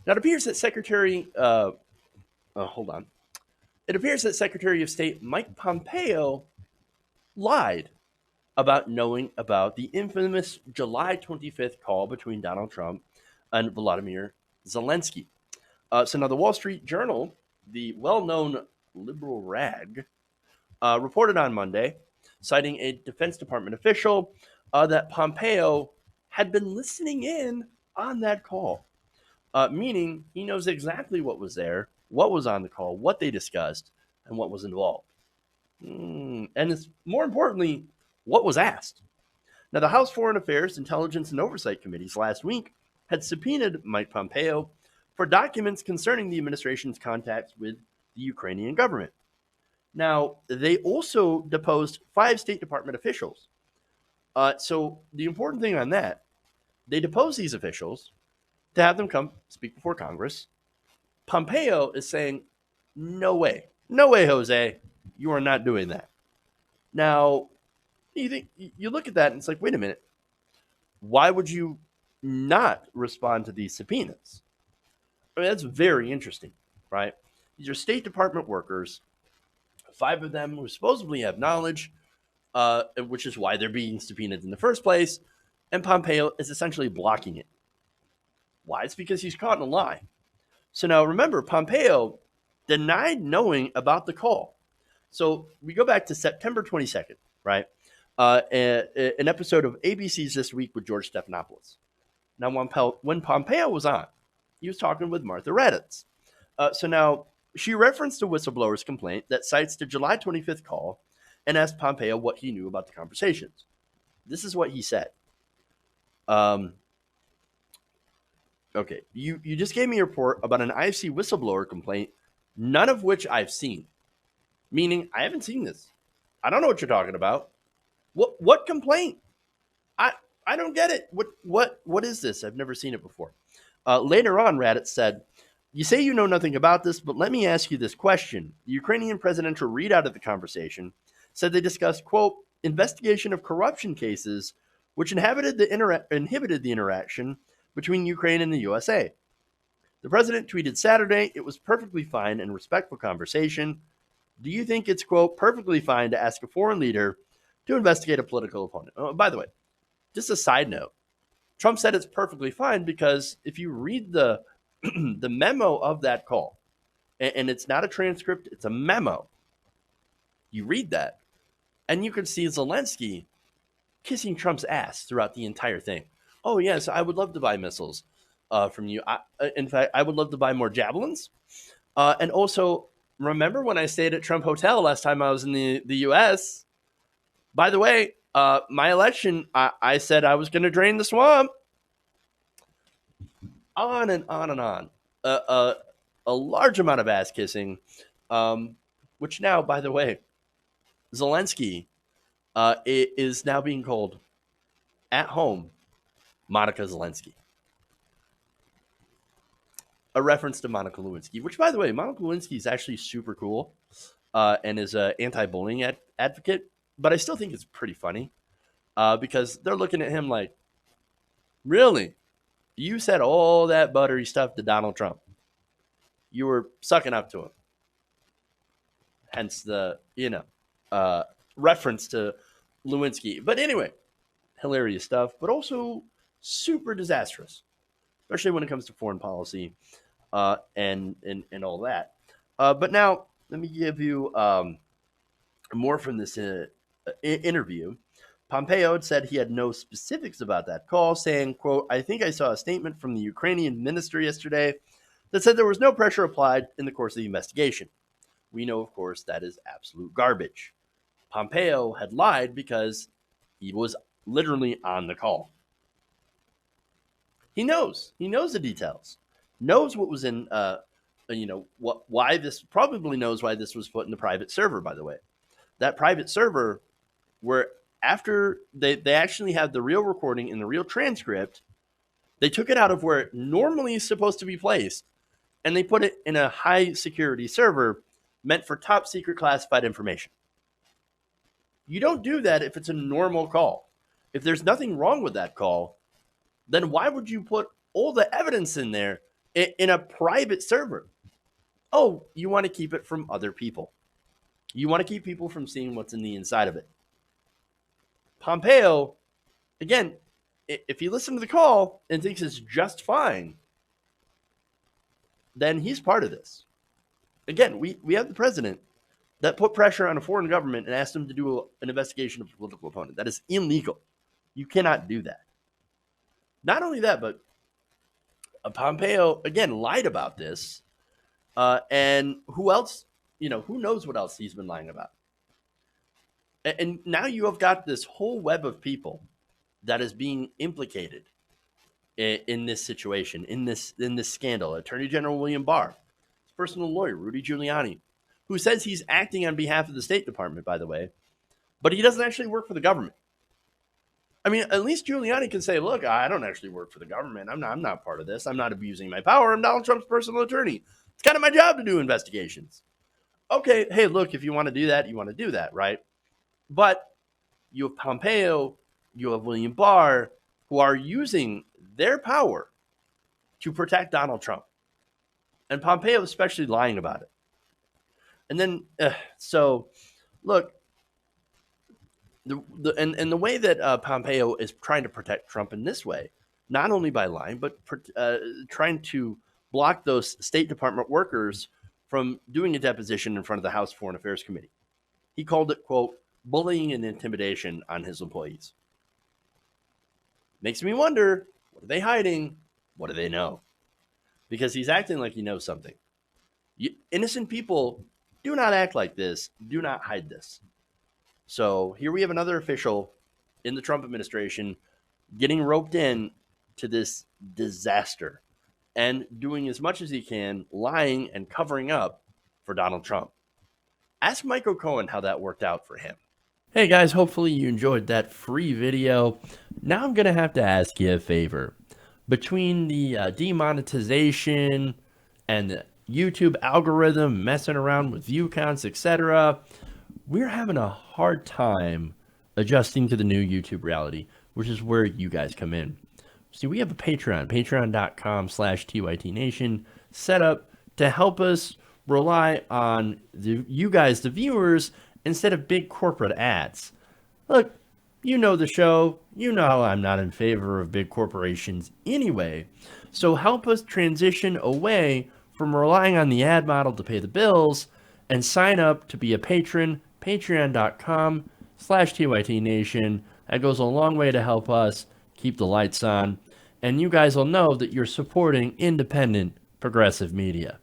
Now, it appears that hold on. It appears that Secretary of State Mike Pompeo lied about knowing about the infamous July 25th call between Donald Trump and Vladimir Zelensky. So now the Wall Street Journal, the well-known liberal rag, reported on Monday, citing a Defense Department official, that Pompeo had been listening in on that call, meaning he knows exactly what was there, what was on the call, what they discussed, and what was involved. And it's more importantly, what was asked. Now, the House Foreign Affairs, Intelligence, and Oversight Committees last week had subpoenaed Mike Pompeo for documents concerning the administration's contacts with the Ukrainian government. Now, they also deposed 5 State Department officials. So, the important thing on that, they deposed these officials to have them come speak before Congress. Pompeo is saying, no way. No way, Jose. You are not doing that. Now, you look at that and it's like, wait a minute. Why would you not respond to these subpoenas? I mean, that's very interesting, right? These are State Department workers, 5 of them who supposedly have knowledge, which is why they're being subpoenaed in the first place, and Pompeo is essentially blocking it. Why? It's because he's caught in a lie. So now remember, Pompeo denied knowing about the call. So we go back to September 22nd, right? An episode of ABC's This Week with George Stephanopoulos. Now, when Pompeo was on, he was talking with Martha Raddatz. So now she referenced a whistleblower's complaint that cites the July 25th call and asked Pompeo what he knew about the conversations. This is what he said. Okay, you just gave me a report about an IFC whistleblower complaint, none of which I've seen. Meaning, I haven't seen this. I don't know what you're talking about. What complaint? I don't get it. What is this? I've never seen it before. Later on, Raddatz said, "You say you know nothing about this, but let me ask you this question." The Ukrainian presidential readout of the conversation said they discussed, quote, investigation of corruption cases, which inhibited the interaction between Ukraine and the USA. The president tweeted Saturday, "It was perfectly fine and respectful conversation. Do you think it's, quote, perfectly fine to ask a foreign leader to investigate a political opponent?" Oh, by the way, just a side note, Trump said it's perfectly fine because if you read the the memo of that call, and it's not a transcript, it's a memo, you read that, and you can see Zelensky kissing Trump's ass throughout the entire thing. Oh, yes, I would love to buy missiles from you. In fact, I would love to buy more javelins. And also, remember when I stayed at Trump Hotel last time I was in the U.S.? By the way, my election, I said I was going to drain the swamp. On and on and on. A large amount of ass kissing, which now, by the way, Zelensky is now being called at home Monica Zelensky. A reference to Monica Lewinsky, which, by the way, Monica Lewinsky is actually super cool and is an anti-bullying advocate, but I still think it's pretty funny because they're looking at him like, really? You said all that buttery stuff to Donald Trump. You were sucking up to him. Hence the, reference to Lewinsky. But anyway, hilarious stuff, but also super disastrous, especially when it comes to foreign policy and all that. But now, let me give you more from this interview. Pompeo had said he had no specifics about that call, saying, quote, "I think I saw a statement from the Ukrainian minister yesterday that said there was no pressure applied in the course of the investigation. We know, of course, that is absolute garbage." Pompeo had lied because he was literally on the call. He knows. He knows the details. Knows what was in, why this, probably knows why this was put in the private server, by the way. That private server where after they actually had the real recording and the real transcript, they took it out of where it normally is supposed to be placed and they put it in a high security server meant for top secret classified information. You don't do that if it's a normal call. If there's nothing wrong with that call, then why would you put all the evidence in there in a private server. Oh, you want to keep it from other people. You want to keep people from seeing what's in the inside of it. Pompeo, again, if he listened to the call and thinks it's just fine, then he's part of this. Again, we have the president that put pressure on a foreign government and asked him to do an investigation of a political opponent. That is illegal. You cannot do that. Not only that, but Pompeo, again, lied about this. And who else, who knows what else he's been lying about? And now you have got this whole web of people that is being implicated in this situation, in this scandal. Attorney General William Barr, his personal lawyer, Rudy Giuliani, who says he's acting on behalf of the State Department, by the way, but he doesn't actually work for the government. I mean, at least Giuliani can say, look, I don't actually work for the government. I'm not part of this. I'm not abusing my power. I'm Donald Trump's personal attorney. It's kind of my job to do investigations. Okay, hey, look, if you want to do that, you want to do that, right? But you have Pompeo, you have William Barr, who are using their power to protect Donald Trump. And Pompeo especially lying about it. And then, so, look, the way that Pompeo is trying to protect Trump in this way, not only by lying, but trying to block those State Department workers from doing a deposition in front of the House Foreign Affairs Committee. He called it, quote, bullying and intimidation on his employees. Makes me wonder, what are they hiding? What do they know? Because he's acting like he knows something. Innocent people do not act like this. Do not hide this. So here we have another official in the Trump administration getting roped in to this disaster and doing as much as he can, lying and covering up for Donald Trump. Ask Michael Cohen how that worked out for him. Hey guys, hopefully you enjoyed that free video. Now I'm going to have to ask you a favor. Between the demonetization and the YouTube algorithm messing around with view counts, etc., we're having a hard time adjusting to the new YouTube reality, which is where you guys come in. See, we have a Patreon, patreon.com/TYTNation, set up to help us rely on you guys, the viewers, instead of big corporate ads. Look, you know the show. You know I'm not in favor of big corporations anyway. So help us transition away from relying on the ad model to pay the bills and sign up to be a patron, patreon.com/TYTNation. That goes a long way to help us keep the lights on. And you guys will know that you're supporting independent, progressive media.